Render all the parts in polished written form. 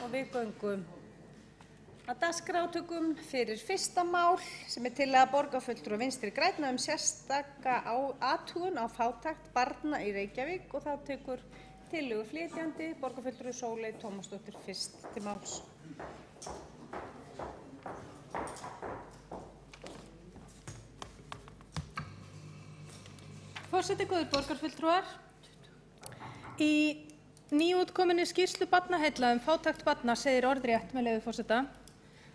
og við göngum að dagskrártökum fyrir fyrsta mál sem tillaga borgarfulltrúa Vinstri grænna sérstaka athugun á fátækt barna í Reykjavík og þá tekur tillögu flytjandi borgarfulltrúi Sóley Tómasdóttir fyrst til máls. Forseti, góðir borgarfulltrúar. Í nýútkominni skýrslu Barnaheilla fátækt barna segir orðrétt með leyfi forseta: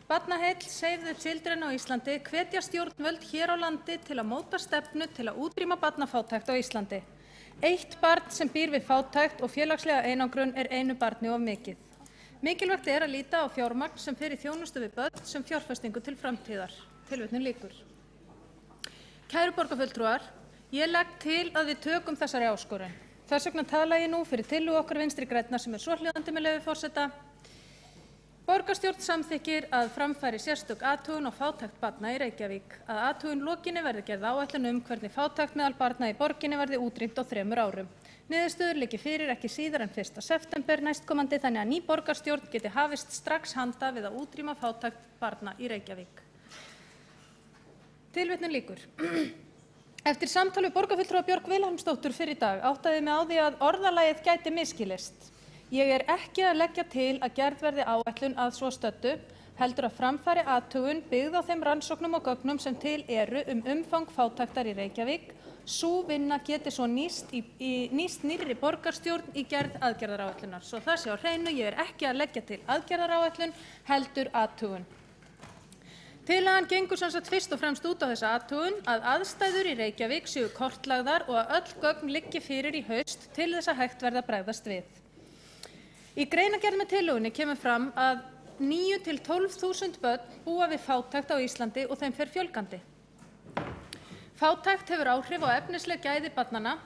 Barnaheill Save the Children á Íslandi hvetja stjórnvöld hér á landi til að móta stefnu til að útrýma barnafátækt á Íslandi. Eitt barn sem býr við fátækt og félagslega einangrun einu barni of mikið. Mikilvægt að líta á fjármagn sem fer í þjónustu við börn sem fjárfestingu til framtíðar. Tilvitnun lýkur. Kæru borgarfulltrúar, ég legg til að við tökum þessari áskorun. Þess vegna tala ég nú fyrir tillögu okkar Vinstri grænna sem svohljóðandi með leyfi forseta. Borgarstjórn samþykkir að framfæri sérstök athugun á fátækt barna í Reykjavík. Að athugun lokinni verði gerð áætlun hvernig fátækt meðal barna í borginni verði útrýmt á 3 árum. Niðurstöður liggi fyrir ekki síðar en 1. september næstkomandi þannig að ný borgarstjórn geti hafist strax handa við að útrýma fátækt barna í Reykjavík. Tilvitnun lýkur. Eftir samtal við borgarfulltrúa Björk Vilhelmsdóttur fyrr í dag áttaði mig á því að orðalagið gæti misskilist. Ég ekki að leggja til að gerð verði áætlun að svo stöddu, heldur að framfæri athugun byggð á þeim rannsóknum og gögnum sem til eru umfang fátæktar í Reykjavík. Sú vinna geti svo nýst nýrri borgarstjórn í gerð aðgerðaráætlunar. Svo það sé á hreinu, ég ekki að leggja til aðgerðaráætlun, heldur athugun. Tillagan gengur sem sagt fyrst og fremst út á þessa athugun að aðstæður í Reykjavík séu kortlagðar og að öll gögn liggi fyrir í haust til þess að hægt verði að bregðast við. Í greinargerð með tillögunni kemur fram að 9.000 til 12.000 börn búa við fátækt á Íslandi og þeim fer fjölgandi. Fátækt hefur áhrif á efnisleg gæði barnanna,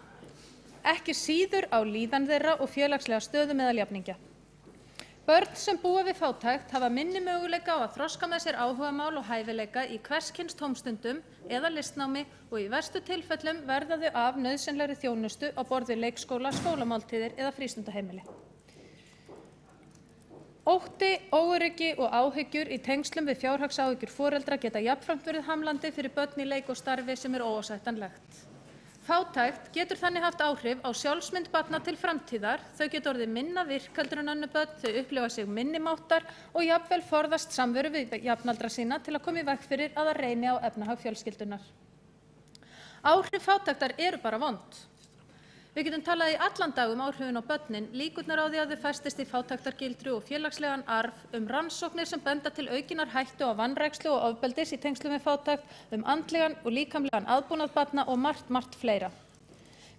ekki síður á líðan þeirra og félagslega stöðu meðal jafningja. Börn sem búa við fátækt hafa minni möguleika á að þroska með sér áhugamál og hæfileika í hvers kyns tómstundum eða listnámi og í verstu tilfellum verða þau af nauðsynlegri þjónustu á borð við leikskóla, skólamáltíðir eða frístundaheimili. Ótti, óöryggi og áhyggjur í tengslum við fjárhagsáhyggjur foreldra geta jafnframt verið hamlandi fyrir börn í leik og starfi sem óásættanlegt. Fátækt getur þannig haft áhrif á sjálfsmynd barna til framtíðar, þau geta orðið minna virk heldur en önnur börn, þau upplifa sig minni máttar og jafnvel forðast samveru við jafnaldra sína til að koma í veg fyrir að það reyni á efnahag fjölskyldunar. Áhrif fátæktar eru bara vond. Við getum talað í allan dag áhrifin á börnin, líkurnar á því að þau festist í fátæktargildru og félagslegan arf, rannsóknir sem benda til aukinnar hættu á vanrækslu og ofbeldis í tengslum við fátækt, andlegan og líkamlegan aðbúnað barna og margt fleira.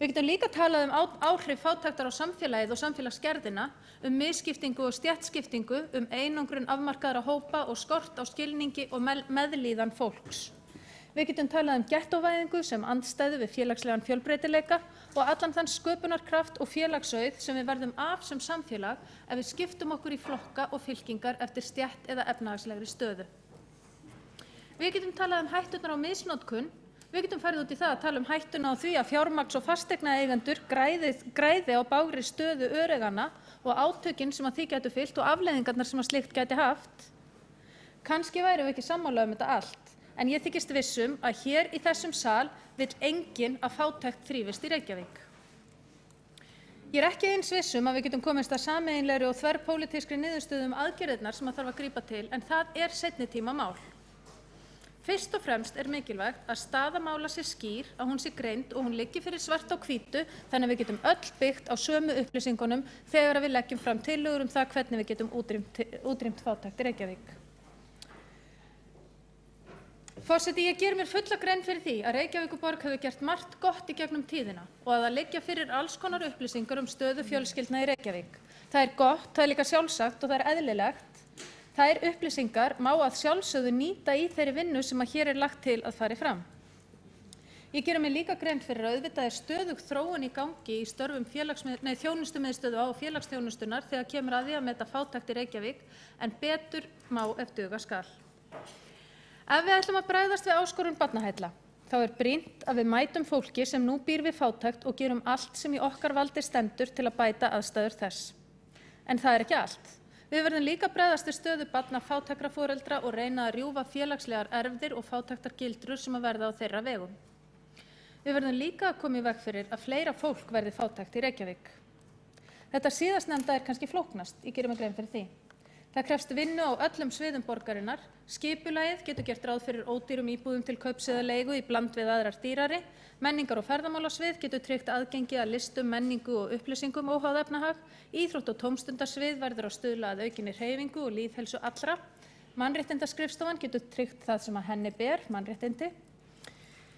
Við getum líka talað áhrif fátæktar á samfélagið og samfélagsgerðina, misskiptingu og stéttskiptingu, einangrun afmarkaðra hópa og skort á skilningi og meðlíðan fólks. Við getum talað gettóvæðingu sem andstæðu við félagslegan fjölbreytileika og allan þann sköpunarkraft og félagsauð sem við verðum af sem samfélag ef við skiptum okkur í flokka og fylkingar eftir stétt eða efnahagslegri stöðu. Við getum talað hætturnar á misnotkun. Við getum farið út í það að tala hættuna á því að fjármagns- og fasteignaeigendur græði á bágri stöðu öreigana og átökin sem að því gætu fylgt og afleiðingarnar sem að slíkt gæti haft. Kannski værum við ekki sammála þetta allt. En ég þykist vissum að hér í þessum sal vill enginn að fátækt þrífist í Reykjavík. Ég ekki eins vissum að við getum komist að sameiginlegri og þverpólitískri niðurstöðu aðgerðirnar sem að þarf að grípa til, en það seinni tíma mál. Fyrst og fremst mikilvægt að staða mála sé skýr, að hún sé greind og hún liggi fyrir svart á hvítu, þannig að við getum öll byggt á sömu upplýsingunum þegar við leggjum fram tillögur það hvernig við getum útrýmt fátækt í Reykjavík. Forseti, ég geri mér fulla grein fyrir því að Reykjavíkurborg hefur gert margt gott í gegnum tíðina og að það liggja fyrir alls konar upplýsingar stöðu fjölskyldna í Reykjavík. Það gott, það líka sjálfsagt og það eðlilegt. Þær upplýsingar má að sjálfsögðu nýta í þeirri vinnu sem að hér lagt til að fari fram. Ég geri mér líka grein fyrir að auðvitað stöðug þróun í gangi í störfum þjónustumiðstöðu og félagsþjónustunnar þegar kemur að því að meta fátækt í Reykjavík, en betur má ef duga skal. Ef við ætlum að bregðast við áskorun Barnaheilla, þá brýnt að við mætum fólki sem nú býr við fátækt og gerum allt sem í okkar valdi stendur til að bæta aðstæður þess. En það ekki allt. Við verðum líka að bregðast við stöðu barna fátækra foreldra og reyna að rjúfa félagslegar erfðir og fátæktargildrur sem að verða á þeirra vegum. Við verðum líka að koma í veg fyrir að fleira fólk verði fátækt í Reykjavík. Þetta síðastnefnda er kannski flóknast, ég geri mig grein fyrir því. Það krefst vinnu á öllum sviðum borgarinnar. Skipulagið getur gert ráð fyrir ódýrum íbúðum til kaups eða leigu í bland við aðrar dýrari. Menningar- og ferðamálasvið getur tryggt aðgengi að listum, menningu og upplýsingum óháð efnahag. Íþrótt- og tómstundasvið verður að stuðla að aukinni hreyfingu og lýðheilsu allra. Mannréttindaskrifstofan getur tryggt það sem að henni ber, mannréttindi.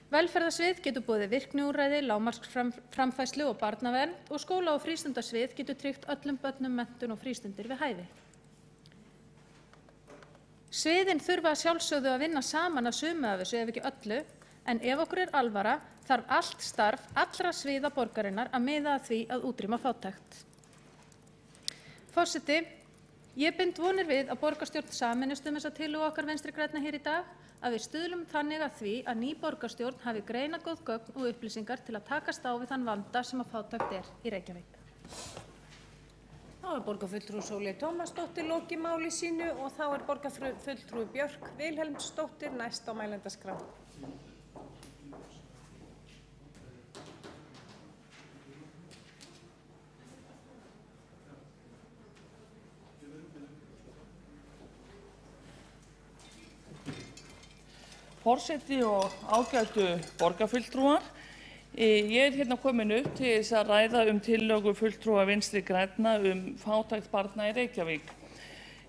Velferðarsvið getur boðið virkniúrræði, lágmarksframfærslu og barnavernd og skóla- og frístundasvið getur tryggt öllum börnum menntun og frístundir við hæfi. Sviðin þurfa að sjálfsögðu að vinna saman að sumu af þessu ef ekki öllu, en ef okkur er alvara þarf allt starf allra sviða borgarinnar að miða að því að útrýma fátækt. Forseti, ég bind vonir við að borgarstjórn sameinist þessa tillögu okkar Vinstri grænna hér í dag, að við stuðlum þannig að því að ný borgarstjórn hafi greinargóð gögn og upplýsingar til að takast á við þann vanda sem að fátækt er í Reykjavík. Þá er borgarfulltrúi Sóley Tómasdóttir lokið máli sínu og þá er borgarfulltrúi Björk Vilhelmsdóttir næst á mælendaskrá. Forseti og ágætu borgarfulltrúar, ég er hérna komin upp til þess að ræða tillögu fulltrúa Vinstri grænna fátækt barna í Reykjavík.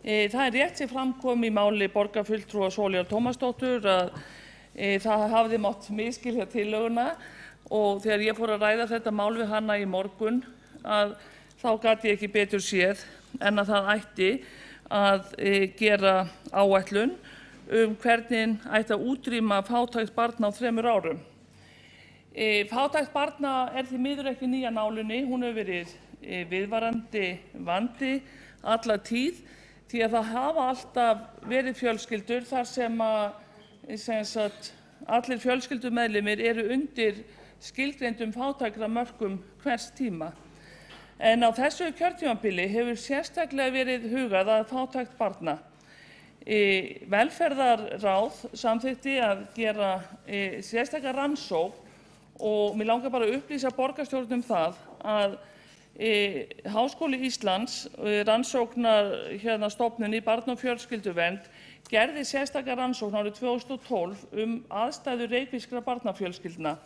Það er rétt sem fram kom í máli borgarfulltrúa Sóleyjar Tómasdóttur að það hafði mátt misskilja tillöguna og þegar ég fór að ræða þetta mál við hana í morgun þá gat ég ekki betur séð en að það ætti að gera áætlun hvernig ætti að útrýma fátækt barna á 3 árum. Fátækt barna er því miður ekki ný af nálinni, hún hefur verið viðvarandi vandi alla tíð því að það hafa alltaf verið fjölskyldur þar sem allir fjölskyldumeðlimir eru undir skilgreindum fátæktarmörkum hvers tíma. En á þessu kjörtímabili hefur sérstaklega verið hugað að fátækt barna. Velferðarráð samþykkti að gera sérstaka rannsókn og mér langar bara að upplýsa borgarstjórn það að Háskóli Íslands, rannsóknarstofnun í barna- og fjölskylduvernd, gerði sérstaka rannsókn árið 2012 aðstæður reykvískra barnafjölskyldna.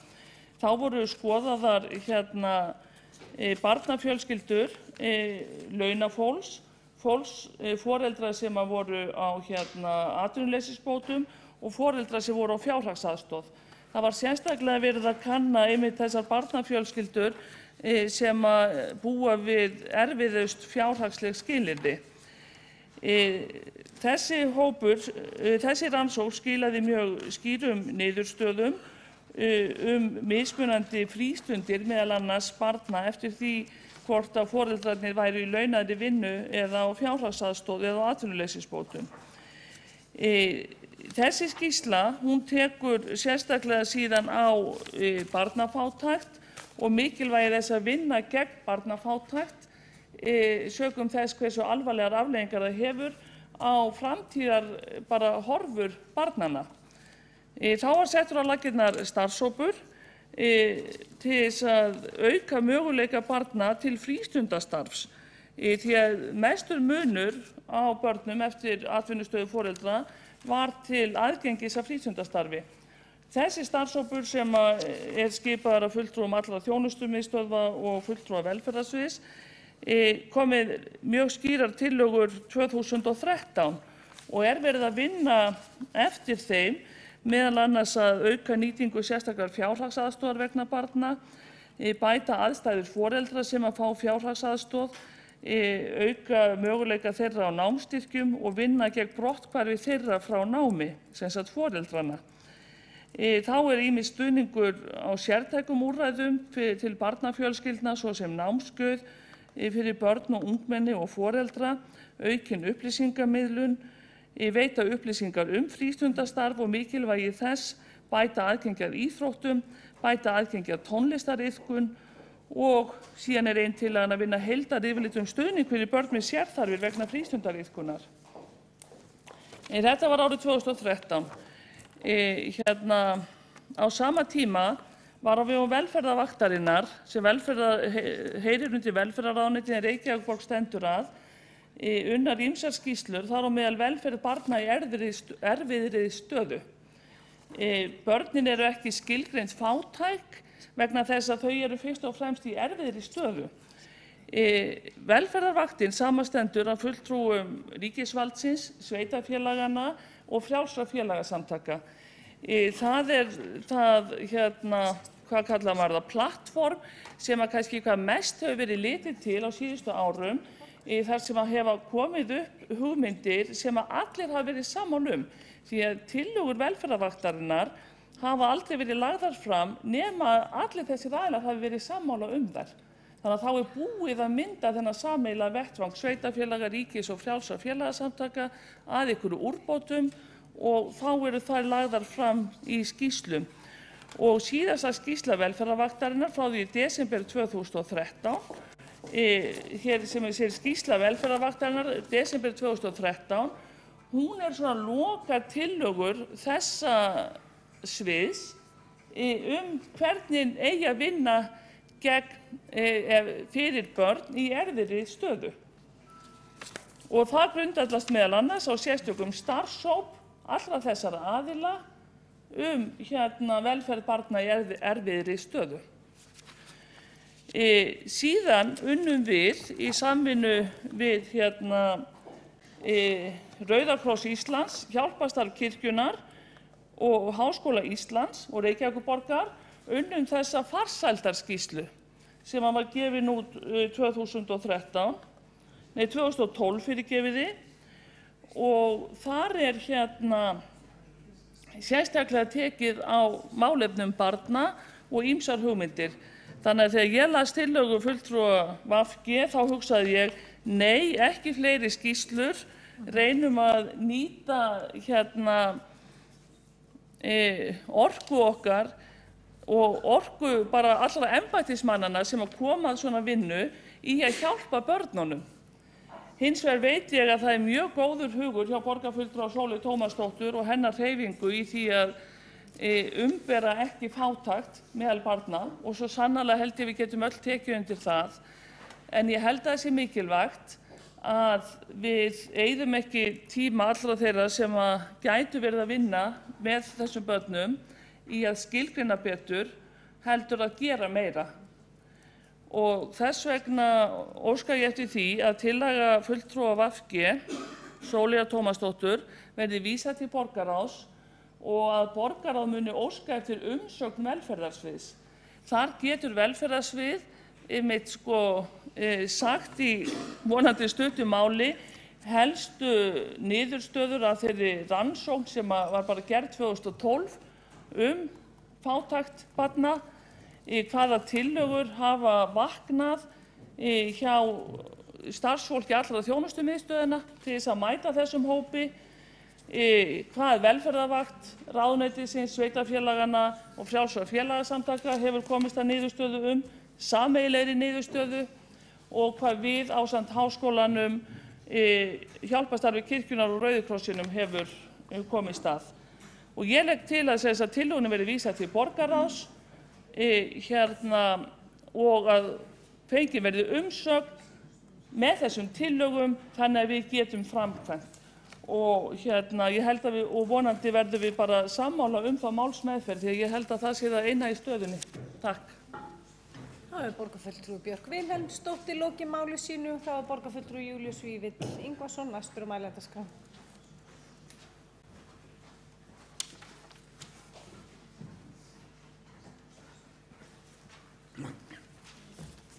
Þá voru skoðaðar barnafjölskyldur launafólks, foreldrar sem voru á atvinnuleysisbótum og foreldrar sem voru á fjárhagsaðstoð. Það var sérstaklega verið að kanna einmitt þessar barnafjölskyldur sem búa við erfiðust fjárhagsleg skilyrði. Þessi rannsókn skilaði mjög skýrum niðurstöðum mismunandi frístundir meðal annars barna eftir því hvort að foreldrarnir væru í launaðri vinnu eða á fjárhagsaðstoð eða á atvinnuleysisbótum. Þessi skýrsla, hún tekur sérstaklega síðan á barnafátækt og mikilvægi þess að vinna gegn barnafátækt sökum þess hversu alvarlegar afleiðingar það hefur á framtíðar bara horfur barnanna. Þá var settur á laggirnar starfshópur til þess að auka möguleika barna til frístundastarfs því að mestur munur á börnum eftir atvinnustöðu foreldra var til aðgengis að frístundastarfi. Þessi starfshópur sem er skipaður af fulltrúum allra þjónustumiðstöðva og fulltrúa velferðarsviðs kom með mjög skýrar tillögur 2013 og er verið að vinna eftir þeim meðal annars að auka nýtingu sérstakrar fjárhagsaðstoðar vegna barna, bæta aðstæður foreldra sem að fá fjárhagsaðstoð, auka möguleika þeirra á námsstyrkjum og vinna gegn brotthvarfi þeirra frá námi, sem sagt foreldrana. Þá er ýmis stuðningur á sértækum úrræðum til barnafjölskyldna, svo sem námskeið fyrir börn og ungmenni og foreldra, aukin upplýsingamiðlun, veita upplýsingar frístundastarf og mikilvægi þess, bæta aðgengi að íþróttum, bæta aðgengi að tónlistariðkun og síðan er ein tillagan að vinna heildaryfirlit stuðning fyrir börn með sérþarfir vegna frístundariðkunar. Þetta var árið 2013. Á sama tíma var á vegum velferðarvaktarinnar sem heyrir undir velferðarráðuneytið en Reykjavíkurborg stendur að unnar ýmsar skýrslur þar á meðal velferð barna í erfiðri stöðu. Börnin eru ekki skilgreind fátæk vegna þess að þau eru fyrst og fremst í erfiðri stöðu. Velferðarvaktin samanstendur af fulltrúum ríkisvaldsins, sveitarfélaganna og frjálsra félagasamtaka. Það hvað kallar maður það, plattform sem að kannski hvað mest hefur verið litið til á síðustu árum, þar sem að hefa komið upp hugmyndir sem að allir hafa verið sammála því að tillögur velferðarvaktarinnar hafa aldrei verið lagðar fram nema allir þessir aðilar hafi verið sammála þær. Þannig að þá er búið að mynda þennan sameiginlega vettvang sveitarfélaga, ríkis og frjálsra félagasamtaka að einhverju úrbótum og þá eru þær lagðar fram í skýrslum. Og síðasta skýrsla velferðarvaktarinnar frá því í desember 2013, hér sem er skýrsla velferðarvaktarinnar desember 2013, hún er svona loka tillögur þessa sviðs hvernig eigi að vinna fyrir börn í erfiðri stöðu. Og það grundvallast meðal annars á sérstökum starfshóp allra þessara aðila velferð barna í erfiðri stöðu. Síðan unnum við í samvinnu við Rauða kross Íslands, Hjálparstarf kirkjunnar og Háskóla Íslands og Reykjavíkurborgar unnum þessa farsældarskýrslu sem var gefin út 2012 fyrirgefiði og þar er sérstaklega tekið á málefnum barna og ýmsar hugmyndir. Þannig að þegar ég las tillögu fulltrúa VG þá hugsaði ég, nei, ekki fleiri skýrslur, reynum að nýta orku okkar og orku bara allra embættismannanna sem að koma að svona vinnu í að hjálpa börnunum. Hins vegar veit ég að það er mjög góður hugur hjá borgarfulltrúa Sóleyju Tómasdóttur og hennar hreyfingu í því að umbera ekki fátækt meðal barna og svo sannarlega held ég við getum öll tekið undir það. En ég held að það sé mikilvægt að við eyðum ekki tíma allra þeirra sem að gætu verið að vinna með þessum börnum í að skilgreina betur heldur að gera meira. Og þess vegna óska ég eftir því að tillaga fulltrúa VG, Sóleyjar Tómasdóttur, verði vísað til borgarráðs og að borgarráð muni óska eftir umsögn velferðarsviðs. Þar getur velferðarsvið sagt í vonandi stuttu máli helstu niðurstöður af þeirri rannsókn sem var bara gerð 2012 fátækt barna, hvaða tillögur hafa vaknað hjá starfsfólki allra þjónustumiðstöðina til þess að mæta þessum hópi, hvað velferðarvakt, ráðuneytisins, sveitarfélaganna og frjálsra félagasamtaka hefur komist að niðurstöðu sameiginlegri niðurstöðu og hvað við ásamt háskólanum, Hjálparstarfi kirkjunnar og Rauða krossinum hefur komist að. Og ég legg til að þessar tillögunum verði vísað til borgarráðs og að fengin verði umsögn með þessum tillögum þannig að við getum framkvæmt. Og ég held að og vonandi verðum við bara sammála þá málsmeðferð því að ég held að það sé það eina í stöðunni. Takk. Það er borgarfulltrúi Björk Vilhelmsdóttir lokið máli sínu. Það er borgarfulltrúi Júlíus Vífill Ingvason, næstur á mælendaskrá.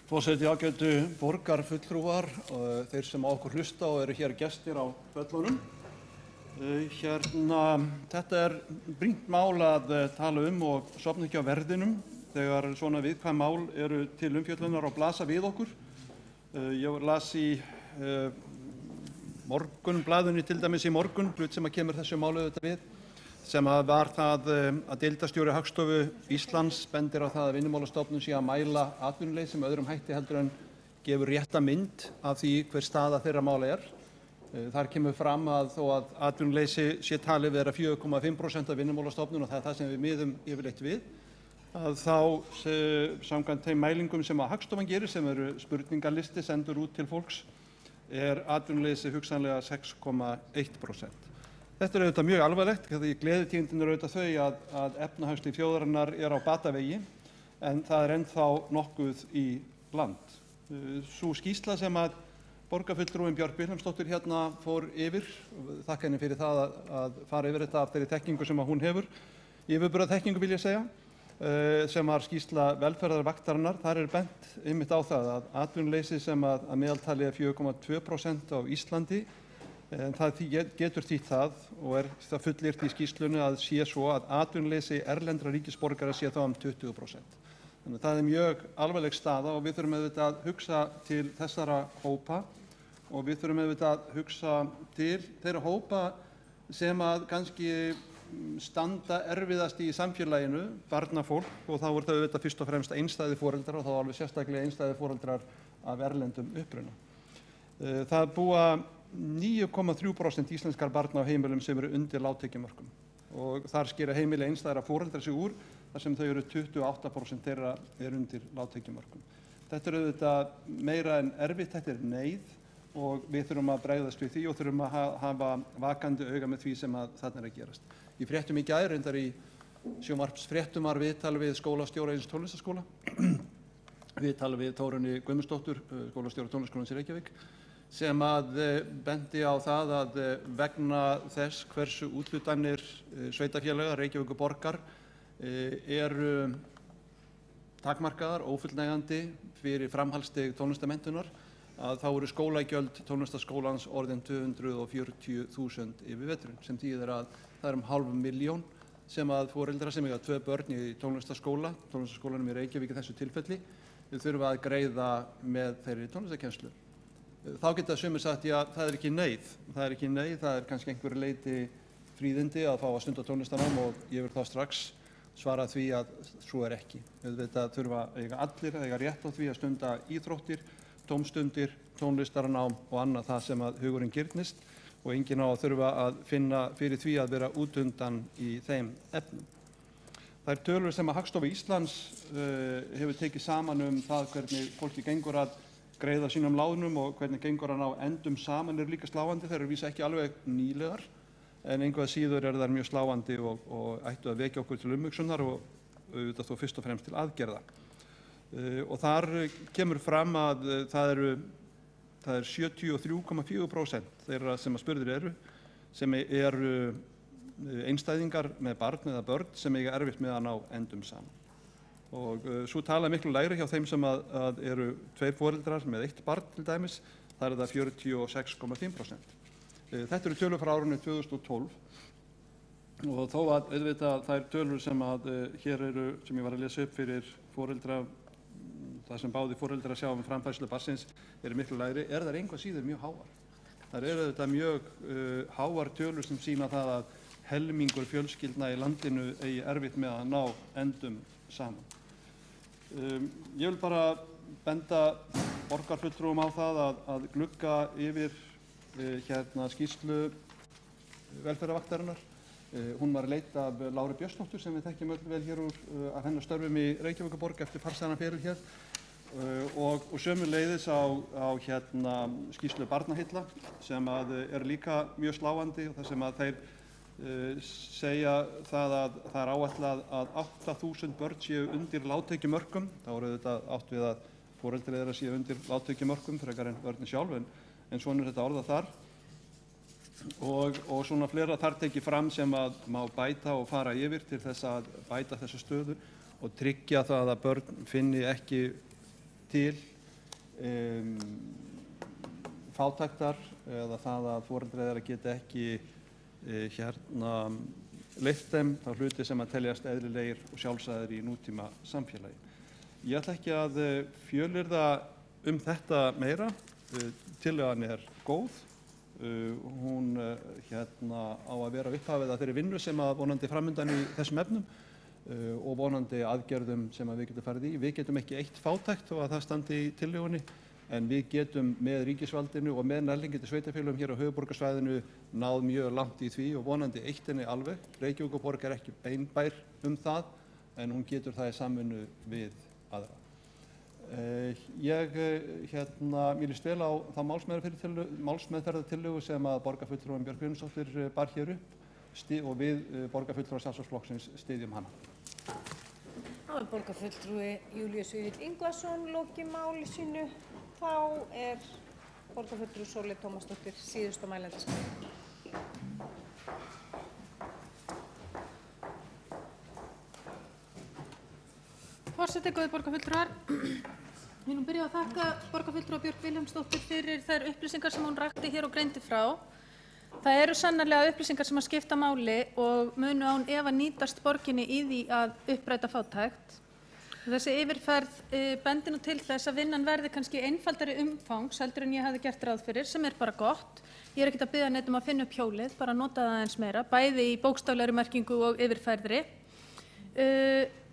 Forseti, ágætu borgarfulltrúar, þeir sem á okkur hlusta og eru hér gestir á völlunum. Þetta er brýnt mál að tala og sofna ekki á verðinum þegar svona viðkvæm mál eru til umfjöllunar og blasa við okkur. Ég las í Morgunblaðinu til dæmis í morgun, hlut sem að kemur þessu máli auðvitað við. sem var það að deildarstjóri Hagstofu Íslands bendir á það að Vinnumálastofnun sé að mæla atvinnuleysi með öðrum hætti heldur en gefur rétta mynd af því hver staða þeirra mála er. Þar kemur fram að þó að atvinnuleysi sé talið vera 4,5% af Vinnumálastofnun og það er það sem við miðum yfirleitt við, að þá samkvæmt þeim mælingum sem að Hagstofan gerir, sem eru spurningalisti sendur út til fólks, atvinnuleysi hugsanlega 6,1%. Þetta er auðvitað mjög alvarlegt, því gleðitíðindin eru auðvitað þau að efnahagslíf þjóðarinnar er á batavegi, en það er ennþá nokkuð í land. Sú skýrsla sem að borgarfulltrúinn Björk Vilhelmsdóttir hérna fór yfir, þakka henni fyrir það að fara yfir þetta af þeirri þekkingu sem að hún hefur, yfirburðaþekkingu vil ég segja, sem var skýrsla velferðarvaktarinnar. Þar er bent einmitt á það að atvinnuleysi sem að meðaltali er 4,2% á Íslandi, það getur þýtt það og er það fullyrt í skýrslunni að sé svo að atvinnuleysi erlendra ríkisborgara sé þá 20%. Þannig að það er mjög alvarleg staða og við þurfum auðvitað að hugsa til þessara hópa og við þurfum auðvitað að hugsa til þeirra hópa sem að kannski standa erfiðast í samfélaginu, barnafólk, og þá er það auðvitað fyrst og fremst einstæðir foreldrar og þá alveg sérstaklega einstæðir foreldrar af erlendum uppruna. Það búa 9,3% íslenskar barna á heimilum sem eru undir lágtekjumörkum og þar skera heimili einstæðra foreldra sig úr þar sem þau eru 28% þeirra er undir lágtekjumörkum. Þetta er auðvitað meira en erfitt, þetta er neyð og við þurfum að bregðast við því og þurfum að hafa vakandi auga með því sem að þarna er að gerast. Í fréttum í gær, reyndar í sjónvarpsfréttum var viðtal við skólastjóra eins tónlistarskóla, viðtal við Þórunni Guðmundsdóttur, skólastjóra tónlistarskólans í Reykjavík, sem að bendi á það að vegna þess hversu úthlutanir sveitarfélaga, Reykjavíkurborgar, eru takmarkaðar, ófullnægjandi fyrir framhaldsstig tónlistarmenntunar, að þá eru skólagjöld tónlistarskólans orðin 240.000 yfir veturinn, sem þýðir að það er 500.000 sem að foreldrar sem eiga 2 börn í tónlistarskólanum í Reykjavík í þessu tilfelli, þurfa að greiða með þeirri tónlistarkennslu. Þá geta sumir sagt, já, það er ekki neyð, það er kannski einhverju leyti fríðindi að fá að stunda tónlistarnám og ég vil þá strax svara því að svo er ekki. Auðvitað þurfa allir að eiga rétt á því að stunda íþróttir, tómstundir, tónlistarnám og annað það sem að hugurinn girnist og enginn á að þurfa að finna fyrir því að vera út undan í þeim efnum. Þær tölur sem að Hagstofa Íslands hefur tekið saman það hvernig fólki gengur að greiða sínum lánum og hvernig gengur að ná endum saman er líka sláandi. Þeir eru vísa ekki alveg nýlegar en einhvað síður þær mjög sláandi og ættu að vekja okkur til umhugsunar og auðvitað þó fyrst og fremst til aðgerða. Og þar kemur fram að það er 73,4% þeirra sem að spurðir eru sem eru einstæðingar með barn eða börn sem eiga erfitt með að ná endum saman. Og svo tala miklu lægri hjá þeim sem að eru 2 foreldrar með 1 barn til dæmis, þar er það 46,5%. Þetta eru tölur frá árinu 2012 og þó að auðvitað þær tölur sem að hér eru, sem ég var að lesa upp fyrir foreldra, það sem báði foreldrar sjá framfærslu barnsins eru miklu lægri, er þær einhvað síður mjög háar. Það eru auðvitað mjög háar tölur sem sýna það að helmingur fjölskyldna í landinu eigi erfitt með að ná endum saman. Ég vil bara benda borgarfulltrúum á það að glugga yfir skýrslu velferðarvaktarinnar. Hún var leidd af Láru Björnsdóttur sem við þekkjum öll vel hér úr af hennar störfum í Reykjavíkurborg eftir farsælan feril hér og sömuleiðis á skýrslu Barnaheilla sem er líka mjög sláandi og þar sem að þeir segja það að það er áætlað að 8.000 börn séu undir lágtekjumörkum. Þá eru auðvitað átt við að foreldrar þeirra séu undir lágtekjumörkum frekar en börnin sjálf en svona er þetta orðað þar. Og svona fleira þar tekið fram sem að má bæta og fara yfir til þess að bæta þessa stöðu og tryggja það að börn finni ekki til fátæktar eða það að foreldrar þeirra geti ekki leyft þeim þá hluti sem að teljast eðlilegir og sjálfsagðir í nútíma samfélagi. Ég ætla ekki að fjölyrða þetta meira. Tillagan er góð Hún á að vera upphafið að þeirri vinnu sem að vonandi framundan í þessum efnum og vonandi aðgerðum sem að við getum farið í. Við getum ekki eitt fátækt þó að það standi í tillögunni, en við getum með ríkisvaldinu og með nærliggjandi sveitarfélögum hér á höfuðborgarsvæðinu náð mjög langt í því og vonandi eitt henni alveg. Reykjavíkurborg er ekki einbær það, en hún getur það í samvinnu við aðra. Mér líst vel á þá málsmeðferðartillögu sem að borgarfulltrúinn Björk Guðmundsdóttir bar hér upp og við borgarfulltrúar Sjálfstæðisflokksins styðjum hana. Þá er borgarfulltrúi Júlíus Vífill Ingvason lokið máli sínu. Þá er borgarfulltrúi Sóley Tómasdóttir síðust á mælendaskrá. Forseti, góðir borgarfulltrúar. Ég vil byrja að þakka borgarfulltrúa Björk Vilhjálmsdóttur fyrir þær upplýsingar sem hún rakti hér og greindi frá. Það eru sannarlega upplýsingar sem að skipta máli og munu án efa nýtast borginni í því að uppræta fátækt. Þessi yfirferð bendir nú til þess að vinnan verði kannski einfaldari umfangs heldur en ég hafði gert ráð fyrir, sem er bara gott. Ég er ekkert að biðja neitt að finna upp hjólið, bara nota það aðeins meira, bæði í bókstaflegri merkingu og yfirferðri.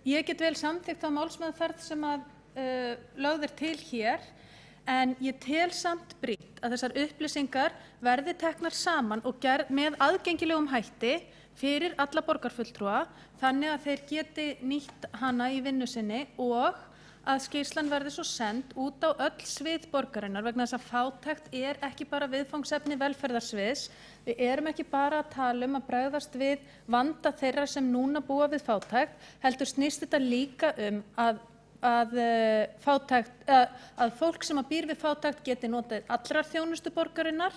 Ég get vel samþykkt þá málsmeðferð sem að lögð er til hér, en ég tel samt brýnt að þessar upplýsingar verði teknar saman og með aðgengilegum hætti fyrir alla borgarfulltrúa, þannig að þeir geti nýtt hana í vinnu sinni og að skýrslan verði svo send út á öll svið borgarinnar, vegna þess að fátækt er ekki bara viðfangsefni velferðarsviðs. Við erum ekki bara að tala að bregðast við vanda þeirra sem núna búa við fátækt, heldur snýst þetta líka að fólk sem býr við fátækt geti notið allrar þjónustu borgarinnar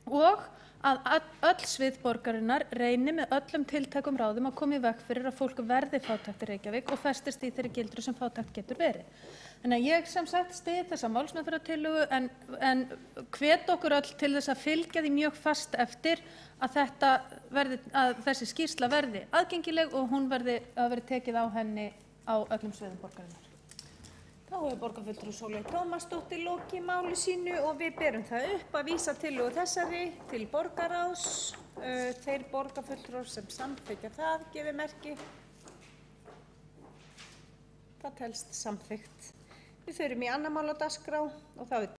og að öll svið borgarinnar reyni með öllum tiltækum ráðum að koma í veg fyrir að fólk verði fátækt í Reykjavík og festist í þeirri gildru sem fátækt getur verið. Þannig að ég sem sagt styð þessa málsmeðferðartillögu en hvet okkur öll til þess að fylgja því mjög fast eftir að þessi skýrsla verði aðgengileg og hún verði tekið á henni á öllum sviðum borgarinnar. Þá hefur borgarfulltrúi Sóley Tómasdóttir lokið máli sínu og við berum það upp að vísa tillögu þessari til borgarráðs. Þeir borgarfulltrúar sem samþykkja það gefi merki. Það telst samþykkt. Við förum í annað mál á dagskrá og það er